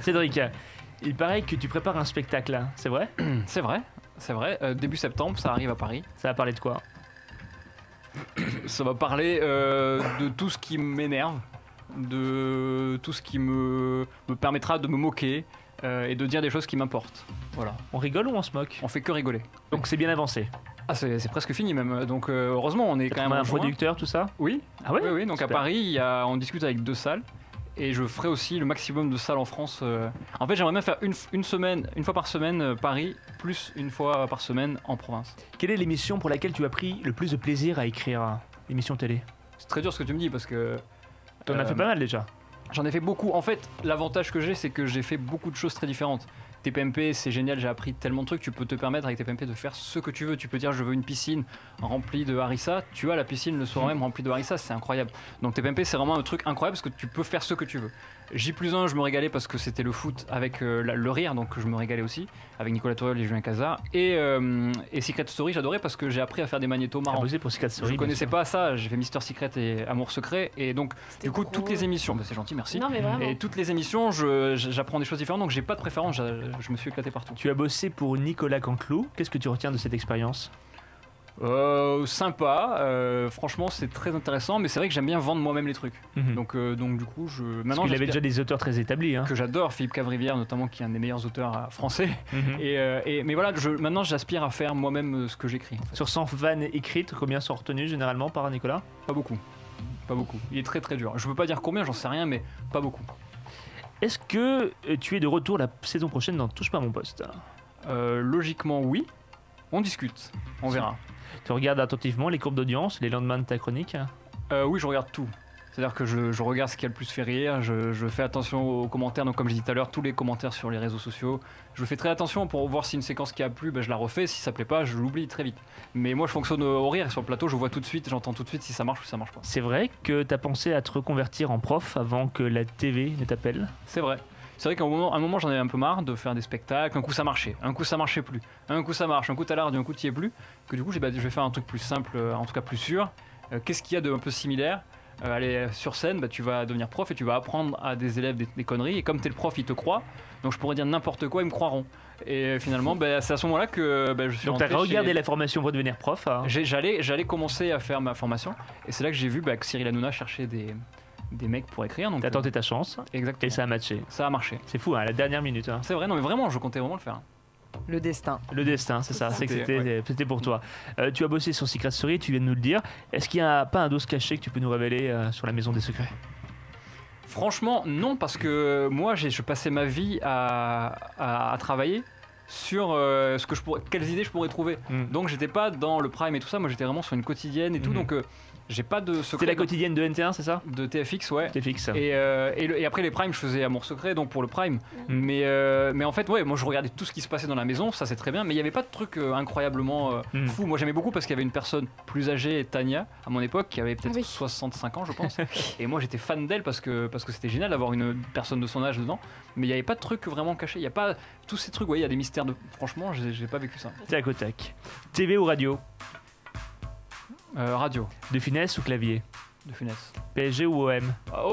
Cédric, il paraît que tu prépares un spectacle, là. C'est vrai? C'est vrai, c'est vrai. Début septembre, ça arrive à Paris. Ça va parler de quoi? Ça va parler de tout ce qui m'énerve, de tout ce qui me permettra de me moquer et de dire des choses qui m'importent. Voilà. On rigole ou on se moque? On fait que rigoler. Donc c'est bien avancé. Ah, c'est presque fini même. Donc heureusement, on est quand même un en juin. producteur, tout ça? Oui. Ah ouais? Oui. Donc Super. à Paris, on discute avec 2 salles. Et je ferai aussi le maximum de salles en France. En fait, j'aimerais bien faire une fois par semaine Paris, plus une fois par semaine en province. Quelle est l'émission pour laquelle tu as pris le plus de plaisir à écrire? L'émission télé? C'est très dur ce que tu me dis parce que... T'en as fait pas mal déjà. J'en ai fait beaucoup. En fait, l'avantage que j'ai, c'est que j'ai fait beaucoup de choses très différentes. TPMP, c'est génial, j'ai appris tellement de trucs. Tu peux te permettre avec TPMP de faire ce que tu veux. Tu peux dire, je veux une piscine remplie de harissa. Tu as la piscine le soir même remplie de harissa, c'est incroyable. Donc TPMP, c'est vraiment un truc incroyable parce que tu peux faire ce que tu veux. J+1, je me régalais parce que c'était le foot avec le rire, donc je me régalais aussi, avec Nicolas Tourelle et Julien Cazard. Et Secret Story, j'adorais parce que j'ai appris à faire des magnétos marrants. Pour Secret Story, Je connaissais pas ça, j'ai fait Mister Secret et Amour Secret. Et donc, du coup, toutes les émissions, bah, c'est gentil, merci. Non, mais vraiment. Et toutes les émissions, j'apprends des choses différentes, donc j'ai pas de préférence, je me suis éclaté partout. Tu as bossé pour Nicolas Canteloup. Qu'est-ce que tu retiens de cette expérience? Sympa, franchement c'est très intéressant, mais c'est vrai que j'aime bien vendre moi-même les trucs. Donc du coup, Parce qu'il avait déjà des auteurs très établis. Hein. Que j'adore, Philippe Cavrivière notamment, qui est un des meilleurs auteurs français. Mais voilà, maintenant j'aspire à faire moi-même ce que j'écris. En fait. Sur 100 vannes écrites, combien sont retenues généralement par Nicolas? Pas beaucoup. Pas beaucoup. Il est très très dur. Je peux pas dire combien, j'en sais rien, mais pas beaucoup. Est-ce que tu es de retour la saison prochaine dans Touche pas à mon poste? Logiquement oui. On discute, on verra. Tu regardes attentivement les courbes d'audience, les lendemains de ta chronique? Oui, je regarde tout. C'est-à-dire que je regarde ce qui a le plus fait rire, je fais attention aux commentaires, donc comme je disais tout à l'heure, tous les commentaires sur les réseaux sociaux. Je fais très attention pour voir si une séquence qui a plu, je la refais, si ça plaît pas, je l'oublie très vite. Mais moi je fonctionne au rire, sur le plateau, je vois tout de suite, j'entends tout de suite si ça marche ou si ça marche pas. C'est vrai que tu as pensé à te reconvertir en prof avant que la TV ne t'appelle? C'est vrai. C'est vrai qu'à un moment j'en avais un peu marre de faire des spectacles, un coup ça marchait, un coup ça marchait plus, un coup ça marche, un coup t'as l'art, un coup t'y es plus, que du coup je vais faire un truc plus simple, en tout cas plus sûr. Qu'est-ce qu'il y a de un peu similaire? Aller sur scène, tu vas devenir prof et tu vas apprendre à des élèves des conneries, et comme t'es le prof, ils te croient, donc je pourrais dire n'importe quoi, ils me croiront. Et finalement, c'est à ce moment-là que je suis donc rentré. Donc t'as regardé la formation pour devenir prof hein. J'allais commencer à faire ma formation, et c'est là que j'ai vu que Cyril Hanouna cherchait des mecs pour écrire. T'as tenté ta chance. Exactement. Et ça a matché. Ça a marché. C'est fou, hein, à la dernière minute. Hein. C'est vrai, non mais vraiment, je comptais vraiment le faire. Le destin. Le destin, c'est ça. C'était pour toi. Tu as bossé sur Secret Story, tu viens de nous le dire. Est-ce qu'il n'y a pas un dos caché que tu peux nous révéler sur la Maison des Secrets? Franchement, non, parce que moi, je passais ma vie à travailler sur quelles idées je pourrais trouver. Donc j'étais pas dans le prime et tout ça, moi j'étais vraiment sur une quotidienne et tout, donc j'ai pas de secret. C'était la quotidienne de NT1, c'est ça? De TFX, ouais. TFX. Et après les primes, je faisais Amour Secret, donc pour le prime. Mais en fait, ouais, moi je regardais tout ce qui se passait dans la maison, ça c'est très bien, mais il y avait pas de truc incroyablement fou. Moi j'aimais beaucoup parce qu'il y avait une personne plus âgée, Tania, à mon époque, qui avait peut-être 65 ans, je pense. Et moi j'étais fan d'elle parce que c'était génial d'avoir une personne de son âge dedans. Mais il y avait pas de truc vraiment caché. Il y a pas tous ces trucs, il y a des mystères de. Franchement, j'ai pas vécu ça. Tac au tac. TV ou radio? Radio. De finesse ou clavier? De finesse. PSG ou OM? Ouais,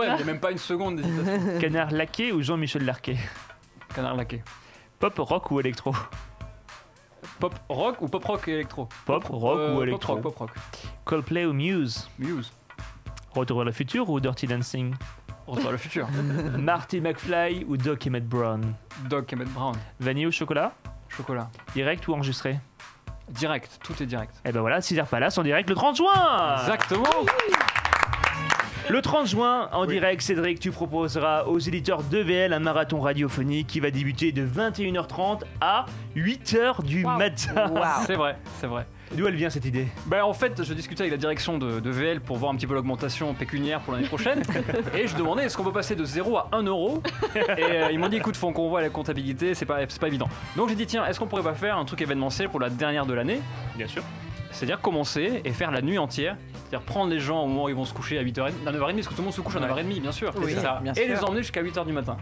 il n'y a même pas une seconde d'hésitation. Canard laqué ou Jean-Michel Larquet? Canard laqué. Pop, rock ou électro? Pop rock ou pop rock et électro? Pop, rock ou électro? Pop rock. Coldplay ou Muse? Muse. Retour vers le futur ou Dirty Dancing? Retour vers le futur. Marty McFly ou Doc Emmett Brown? Doc Emmett Brown. Vanille ou chocolat? Chocolat. Direct ou enregistré? Direct, tout est direct. Et ben voilà, César Palace en direct le 30 juin. Exactement. Le 30 juin, en direct, Cédric, tu proposeras aux éditeurs d'EVL un marathon radiophonique qui va débuter de 21h30 à 8h du matin. Wow. C'est vrai, c'est vrai. D'où elle vient cette idée? En fait, je discutais avec la direction de VL pour voir un petit peu l'augmentation pécuniaire pour l'année prochaine. Et je demandais est-ce qu'on peut passer de 0 à 1 euro. Et ils m'ont dit écoute, faut qu'on voit la comptabilité, c'est pas évident. Donc j'ai dit tiens, est-ce qu'on pourrait pas faire un truc événementiel pour la dernière de l'année? Bien sûr. C'est-à-dire commencer et faire la nuit entière. C'est-à-dire prendre les gens au moment où ils vont se coucher à 8h30, à 9h30, parce que tout le monde se couche à 9h30, bien sûr. Oui, c'est ça. bien Et sûr. les emmener jusqu'à 8h du matin.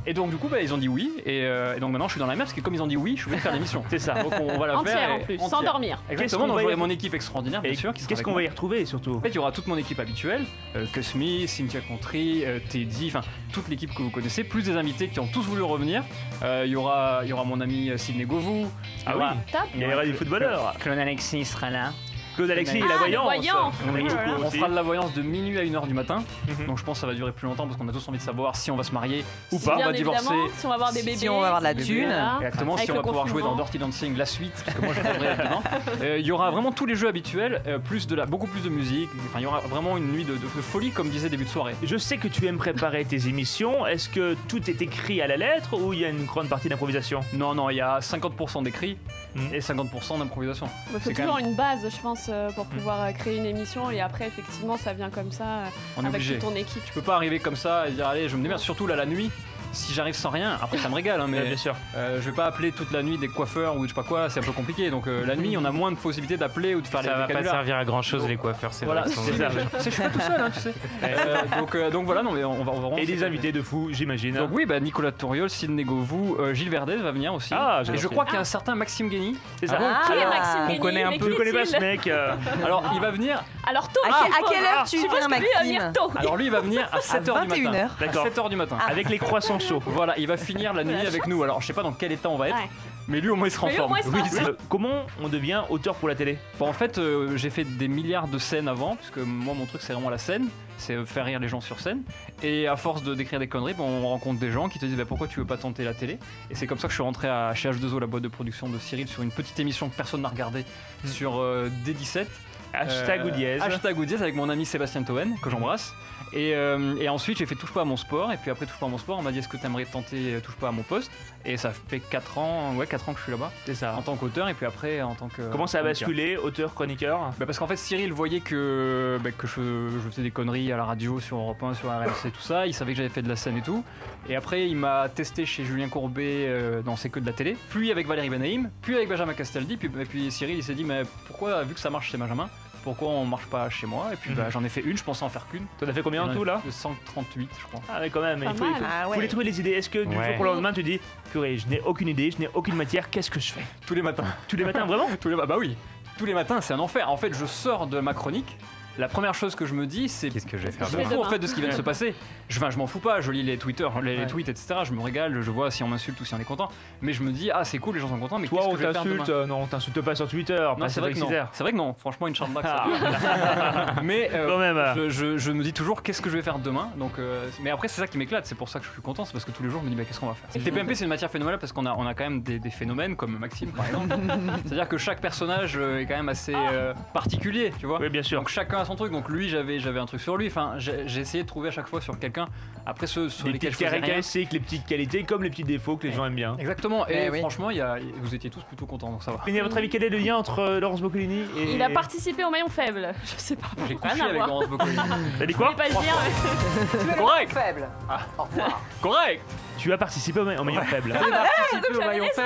Et donc du coup ils ont dit oui et donc maintenant je suis dans la merde parce que comme ils ont dit oui je vais faire l'émission. C'est ça. Donc on va la Entière faire en plus, sans dormir. Exactement, donc j'aurai mon équipe extraordinaire bien Et sûr. qu'est-ce qu'on va y retrouver surtout? En fait il y aura toute mon équipe habituelle, Cosmi, Cynthia Contry, Teddy, enfin toute l'équipe que vous connaissez, plus des invités qui ont tous voulu revenir. Il y aura mon ami Sidney Govou. Ah oui, il y aura des footballeurs. Claude Alexis sera là. Claude Alexis, Ah, la voyance. le voyant. Oui, On fera de la voyance de minuit à 1h du matin. Mhm. Donc je pense que ça va durer plus longtemps parce qu'on a tous envie de savoir si on va se marier ou Si, pas, on bien va divorcer. évidemment, si on va avoir des bébés. Si on va avoir de la Bébé, thune. Exactement, Avec si on le va pouvoir jouer dans confinement. Dirty Dancing la suite, parce que moi je devrais être dedans. Il y aura vraiment tous les jeux habituels, beaucoup plus de musique. Enfin, il y aura vraiment une nuit de folie comme disait début de soirée. Je sais que tu aimes préparer tes émissions. Est-ce que tout est écrit à la lettre ou il y a une grande partie d'improvisation? Non, il y a 50% d'écrit Mhm. et 50% d'improvisation. Il faut C'est quand toujours même- une base, je pense, pour pouvoir créer une émission et après, effectivement, ça vient comme ça On est avec obligé. toute ton équipe. Je peux pas arriver comme ça et dire allez je me démerde, surtout là la nuit. Si j'arrive sans rien, après ça me régale hein, mais Bien sûr. je vais pas appeler toute la nuit des coiffeurs ou je sais pas quoi, c'est un peu compliqué. Donc la nuit on a moins de possibilités d'appeler ou de faire Ça va les pas canulars. servir à grand chose les coiffeurs, c'est Voilà, vrai. c'est ça. Tu sais, je suis pas tout seul, hein, tu sais. Donc voilà, non mais on va vraiment. Et des invités de fous, j'imagine. Donc oui, Nicolas Touriol, Sidney Govou, Gilles Verdez va venir aussi. Ah, et je j'adore. crois qu'il y a un certain Maxime Guény. C'est ça. Ah, Qui est Maxime on Guény, connaît un mais peu. qui Je connais pas ce est-il mec. Alors il va venir. Alors tôt, À quelle heure tu je pense viens, que lui va venir Maxime? tôt. Alors lui il va venir à 7h du matin. 21h. D'accord. À 7h du matin. Avec les croissants chauds. Voilà, il va finir la nuit avec nous. Alors je sais pas dans quel état on va être, Ouais. mais lui au moins il sera en Mais lui, au forme. moins, il sera en forme. Comment on devient auteur pour la télé? Bon, en fait, j'ai fait des milliards de scènes avant, puisque moi, mon truc, c'est vraiment la scène, c'est faire rire les gens sur scène. Et à force de d'écrire des conneries, on rencontre des gens qui te disent bah, pourquoi tu veux pas tenter la télé. Et c'est comme ça que je suis rentré chez H2O, la boîte de production de Cyril, sur une petite émission que personne n'a regardée sur D17. Hashtag ou dièse. Hashtag ou dièse avec mon ami Sébastien Toen, que j'embrasse. Et ensuite, j'ai fait Touche pas à mon sport. Et puis après Touche pas à mon sport, on m'a dit est-ce que tu aimerais tenter Touche pas à mon poste. Et ça fait 4 ans que je suis là-bas. C'est ça. En tant qu'auteur et puis après en tant que. Comment ça a chroniqueur. basculé, auteur, chroniqueur? Parce qu'en fait Cyril voyait que je faisais des conneries à la radio, sur Europe 1, sur RMC, tout ça. Il savait que j'avais fait de la scène et tout. Et après il m'a testé chez Julien Courbet dans C'est que de la télé, puis avec Valérie Benaïm, puis avec Benjamin Castaldi. Et puis Cyril il s'est dit mais pourquoi, vu que ça marche chez Benjamin, pourquoi on marche pas chez moi? Et puis j'en ai fait une, je pensais en faire qu'une. T'en as fait combien en tout là? 138 je crois. Ah mais quand même, Pas il faut mal. Ah ouais. faut les trouver les idées. Est-ce que du Ouais. jour pour le lendemain tu dis purée, je n'ai aucune idée, je n'ai aucune matière, qu'est-ce que je fais? Tous les matins. Tous les matins vraiment? Bah oui. Tous les matins c'est un enfer. En fait je sors de ma chronique. La première chose que je me dis, c'est Qu'est-ce que je vais faire je demain m'en fous en demain. fait de ce qui vient de se passer. Je m'en fous pas, je lis les Twitter, les tweets, etc. Je me régale, je vois si on m'insulte ou si on est content. Mais je me dis, ah c'est cool, les gens sont contents, mais Toi qu'est-ce on que je vais faire t'insulte, demain non on t'insulte pas sur Twitter, Non, pas c'est sur vrai que non. Twitter. C'est vrai que non. Franchement, une charme Ah. Mais Quand même. je me dis toujours qu'est-ce que je vais faire demain. Donc, mais après c'est ça qui m'éclate. C'est pour ça que je suis content. C'est parce que tous les jours je me dis bah, qu'est-ce qu'on va faire. Le TPMP c'est une matière phénoménale parce qu'on a quand même des phénomènes comme Maxime par exemple. C'est-à-dire que chaque personnage est quand même assez particulier, tu vois. Oui bien sûr. Donc chacun a son truc. Donc lui j'avais un truc sur lui. Enfin j'ai essayé de trouver à chaque fois sur quelqu'un. Après ceux sur Les lesquels petites je faisais rien. caractéristiques, les petites qualités comme les petits défauts que les gens aiment bien. Exactement. Et oui. franchement vous étiez tous plutôt contents donc ça va. Et à votre avis quel est le lien entre Laurence Boccolini et... Il a participé au maillon faible. Je sais pas. J'ai Rien couché à avec voir. Laurence Boccolini. T'as dit Je quoi? vais pas le dire. Correct. Faible. Au revoir. Correct. Tu as participé au maillon faible. J'ai participé au j'avais maillon raison,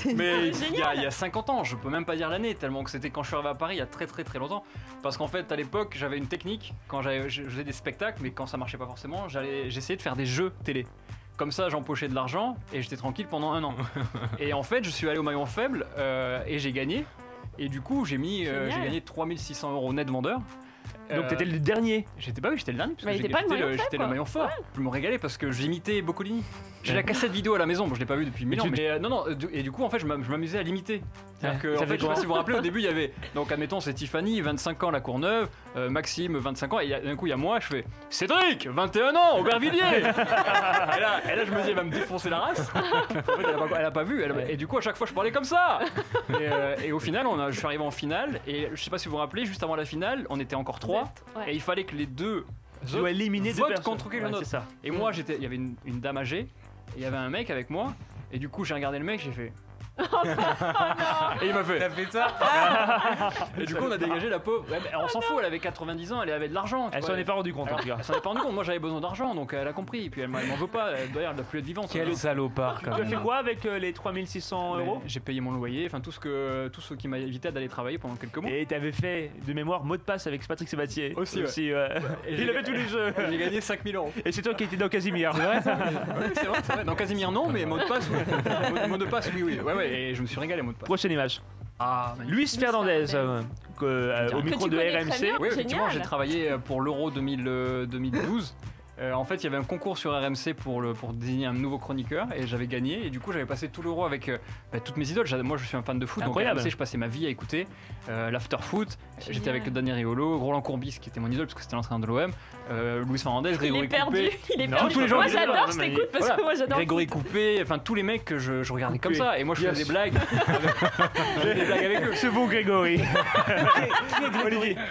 faible. Mais C'est il y a 50 ans, je peux même pas dire l'année, tellement que c'était quand je suis arrivé à Paris il y a très longtemps. Parce qu'en fait, à l'époque, j'avais une technique, quand je faisais des spectacles, mais quand ça marchait pas forcément, j'essayais de faire des jeux télé. Comme ça, j'empochais de l'argent et j'étais tranquille pendant 1 an. Et en fait, je suis allé au maillon faible et j'ai gagné. Et du coup, j'ai gagné 3600 € net vendeur. Donc t'étais le dernier. J'étais j'étais le dernier parce Bah, que il était pas le maillon faible, j'étais le quoi. maillon fort. Je me régalais parce que j'imitais Boccolini. J'ai la cassette vidéo à la maison, bon je l'ai pas vu depuis 1000 ans. Mais non, et du coup en fait je m'amusais à l'imiter. C'est-à-dire que ça en fait fait, je sais quoi pas si vous vous rappelez, au début il y avait, donc admettons c'est Tiffany, 25 ans La Courneuve, Maxime 25 ans, et d'un coup il y a moi, je fais Cédric, 21 ans, Aubervilliers. et là je me dis elle va me défoncer la race. En fait elle a pas vu, et du coup à chaque fois je parlais comme ça. Et au final je suis arrivé en finale, et je sais pas si vous vous rappelez, juste avant la finale on était encore 3, Ouais. et il fallait que les deux Tu dois éliminer deux votent personnes. contre quelqu'un Ouais, d'autre. c'est ça. Et moi, il y avait une dame âgée, et il y avait un mec avec moi, et du coup, j'ai regardé le mec, j'ai fait Et il m'a fait. T'as fait ça? Et du coup, on a dégagé la pauvre. Ouais, mais on s'en fout, elle avait 90 ans, elle avait de l'argent. Elle s'en est pas rendu compte en tout cas. Elle s'en est pas rendu compte. Moi, j'avais besoin d'argent, donc elle a compris. Et puis elle m'en veut pas. D'ailleurs, elle doit plus être vivante. Quel salopard, quand Tu as fait même. quoi avec les 3600 Mais euros? J'ai payé mon loyer, enfin tout ce qui m'a évité d'aller travailler pendant quelques mois. Et t'avais fait de mémoire mot de passe avec Patrick Sébatier. Aussi, ouais. ouais. Et Il avait tous les jeux. J'ai gagné 5000 euros. Et c'est toi qui étais dans Casimir. C'est vrai ça? Oui, c'est vrai. Dans Casimir non, mais mot de passe, oui. Mot de passe, oui. Ouais, et je me suis régalé, mot de passe. Prochaine image. Ah, Luis Fernandez, Fernandez. au micro Que tu de connais très RMC. bien. Oui, effectivement, Génial. j'ai travaillé pour l'Euro 2012. En fait, il y avait un concours sur RMC pour désigner un nouveau chroniqueur et j'avais gagné. Et du coup, j'avais passé tout l'Euro avec toutes mes idoles. Moi, je suis un fan de foot, Incroyable. donc RMC, je passais ma vie à écouter l'after-foot. J'étais avec Daniel Riolo, Roland Courbis, qui était mon idole parce que c'était l'entraîneur de l'OM, Luis Fernandez, Il est Grégory Coupé. perdu. Il est Non, perdu. tous les gens Moi qui disent, j'adore, non, je mais- t'écoute parce Voilà. que moi j'adore. Grégory Coupé, enfin tous les mecs que je regardais comme Coupé. ça. Et moi, je faisais des blagues. Je faisais des blagues avec eux. Ce beau Grégory.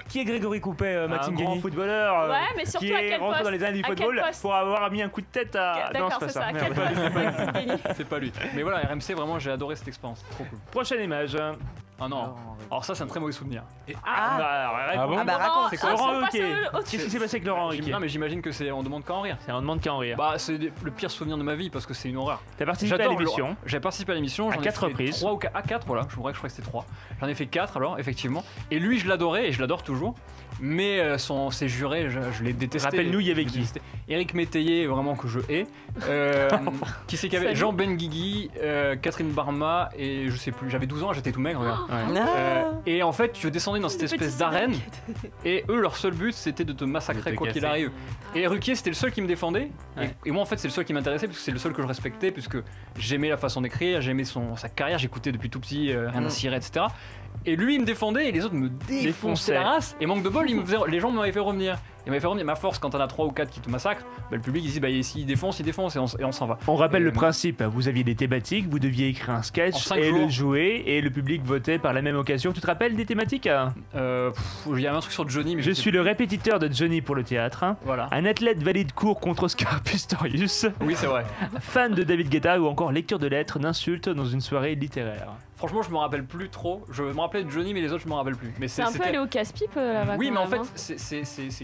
Qui est Grégory Coupé, Un Maxime grand Guény? footballeur Ouais, mais surtout qui à est quel rentré poste dans les années du À quel football poste pour avoir mis un coup de tête à... Non, D'accord, c'est c'est pas ça. ça. Quel Merde. poste Maxime Guény. C'est pas lui. Mais voilà, RMC, vraiment, j'ai adoré cette expérience. Trop cool. Prochaine image. Ah non. Alors ça, c'est un très mauvais souvenir. Ah bon? Ah bah raconte. C'est quoi Laurent On passe Ruquier. au- Qu'est-ce qui s'est passé avec Laurent Ruquier? Non, mais j'imagine que on demande qu'à en rire. C'est un demande qu'à en rire. Bah, c'est le pire souvenir de ma vie parce que c'est une horreur. T'as participé à l'émission. J'ai participé à l'émission. À j'en ai 4 fait reprises. 3 ou 4, à 4, voilà. Je crois que c'était 3. J'en ai fait 4 alors, effectivement. Et lui, je l'adorais et je l'adore toujours. Mais ses jurés, je les détestais. Rappelle-nous, il y avait Je les qui? détestais. Éric Métayer, vraiment que je hais. Qui c'est qu'il y avait? Salut. Jean Benguigui, Catherine Barma et je sais plus. J'avais 12 ans, j'étais tout maigre, regarde. Et en fait, tu descendais dans cette Petit espèce Cédric. d'arène et eux, leur seul but, c'était de te massacrer De te quoi qu'il casser. arrive. Et Ruquier, c'était le seul qui me défendait. Ouais. Et moi, en fait, c'est le seul qui m'intéressait parce que c'est le seul que je respectais, puisque j'aimais la façon d'écrire, j'aimais sa carrière, j'écoutais depuis tout petit, rien à cirer, etc. Et lui, il me défendait et les autres me défonçaient la race. Et manque de bol, les gens m'avaient fait revenir. Ils m'avaient fait revenir. Ma force, quand t'en as 3 ou 4 qui te massacrent, bah, le public il dit bah s'il défonce, il défonce et on s'en va. On rappelle Et, le principe, vous aviez des thématiques, vous deviez écrire un En sketch 5 et jours. le jouer, et le public votait par la même occasion. Tu te rappelles des thématiques? Il y avait un truc sur Johnny, mais Je sais suis le répétiteur de Johnny pour le théâtre. plus. Voilà. Un athlète valide cours contre Oscar Pistorius, Oui, c'est vrai. fan de David Guetta ou encore lecture de lettres d'insultes dans une soirée littéraire. Franchement, je me rappelle plus trop. Je me rappelais de Johnny, mais les autres, je me rappelle plus. Mais C'est un peu c'était- aller au casse-pipe là-bas. Oui, quand mais en même, fait, hein. c'est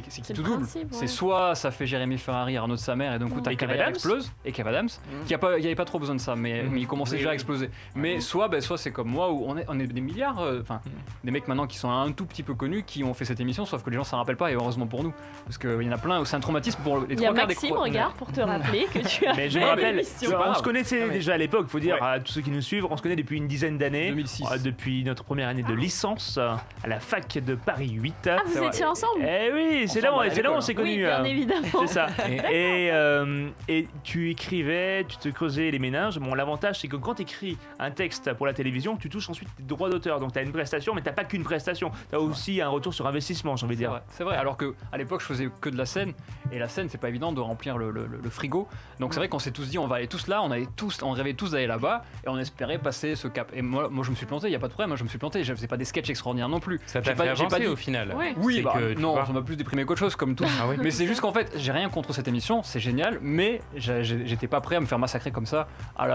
qui C'est tout le double. principe, ouais. C'est soit ça fait Jérémy Ferrari, Arnaud de sa mère, et d'un coup ta Et Kev carrière Adams. explose, et Kev Adams, qui n'y avait pas trop besoin de ça, mais il commençait déjà à exploser. Mais soit c'est comme moi, où on est des milliards, enfin, des mecs maintenant qui sont un tout petit peu connus, qui ont fait cette émission, sauf que les gens s'en rappellent pas, et heureusement pour nous. Parce qu'il y en a plein, c'est un traumatisme pour les Il y a trois quarts des Maxime, regarde, pour te rappeler que tu as Mais je fait me rappelle, l'émission. pas on grave. se connaissait Ah, mais- déjà à l'époque, faut dire Ouais. à tous ceux qui nous suivent, on se connaît depuis une dizaine d'années. 2006. Depuis notre première année de licence à la fac de Paris 8. Ah, C'est vous vrai. étiez ensemble? Eh oui, c'est là où Ensemble à c'est là où on l'école. s'est Oui, connus. bien évidemment. C'est ça. Et tu écrivais, tu te creusais les méninges. Bon, l'avantage, c'est que quand tu écris un texte pour la télévision, tu touches ensuite des droits d'auteur. Donc tu as une prestation, mais tu pas qu'une prestation. Tu as aussi un retour sur investissement, j'ai envie de dire. C'est vrai, alors que à l'époque je faisais que de la scène et la scène c'est pas évident de remplir le frigo. Donc c'est vrai qu'on s'est tous dit on va aller tous là, on rêvait tous d'aller là-bas et on espérait passer ce cap. Et moi je me suis planté, il y a pas de problème, moi, je me suis planté, je faisais pas des sketchs extraordinaires non plus. Ça J'ai t'a pas- fait j'ai pas avancer dit- au final. Ouais. Oui, C'est bah, que, tu non, vois. ça m'a plus déprimé qu'autre chose comme tout. Ah oui. Mais c'est juste qu'en fait, j'ai rien contre cette émission, c'est génial, mais j'étais pas prêt à me faire massacrer comme ça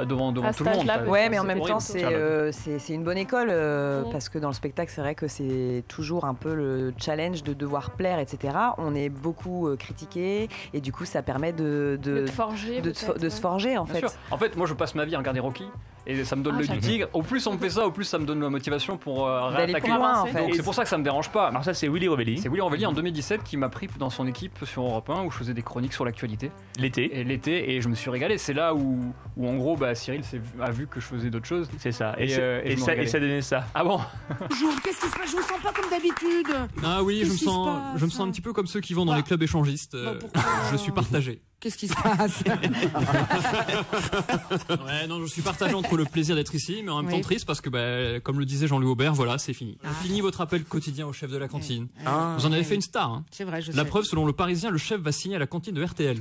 devant À tout le cet monde. âge-là, Ça- Ouais, mais en c'est même horrible. temps, Charlotte. c'est une bonne école Mm. parce que dans le spectacle, c'est vrai que c'est toujours un peu le challenge de devoir plaire, etc. On est beaucoup critiqué et du coup, ça permet De te forger. de peut-être, se forger en Bien fait. sûr. En fait, moi je passe ma vie à regarder Rocky et ça me donne Ah, l'œil du j'adore. tigre. Au plus on me fait ça, au plus ça me donne la motivation pour D'aller réattaquer. plus loin en avancer. fait. Donc c'est pour ça que ça me dérange pas. Alors ça, c'est Willy Rovelli, C'est Willy Rovelli en 2017 qui m'a pris dans son équipe sur Europe 1 où je faisais des chroniques sur l'actualité l'été. et l'été et je me suis régalé. C'est là où en gros Cyril a vu que je faisais d'autres choses. C'est ça. Et, et je me régalais. ça donnait ça. Ah bon? Bonjour, qu'est-ce qui se passe? Je vous sens pas comme d'habitude. Ah oui, Qu'est-ce qui se passe je me sens un petit peu comme ceux qui vont dans les clubs échangistes. pourquoi Je suis partagé. Qu'est-ce qui se passe? Ouais, non, je suis partagé entre le plaisir d'être ici, mais en même temps Oui. triste parce que, bah, comme le disait Jean-Louis Aubert, voilà, c'est fini. Fini votre appel quotidien au chef de la cantine. Ah, Vous en avez ouais. fait une star, hein. C'est vrai, je La sais. preuve, selon le Parisien, le chef va signer à la cantine de RTL.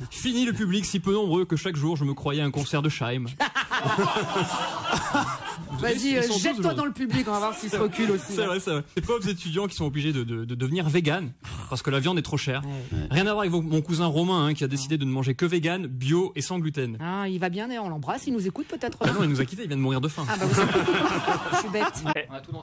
Fini le public si peu nombreux que chaque jour je me croyais à un concert de Scheim. Vas-y, Ils sont 12 jette-toi aujourd'hui. dans le public, on va voir s'il se recule aussi. C'est vrai, c'est vrai. Les pauvres étudiants qui sont obligés de devenir véganes parce que la viande est trop chère. Rien à voir avec mon cousin Romain qui a décidé de ne manger que vegan, bio et sans gluten. Ah, il va bien, on l'embrasse, il nous écoute peut-être. Ah non, il nous a quittés, il vient de mourir de faim. Ah bah oui, je suis bête. On a tout dans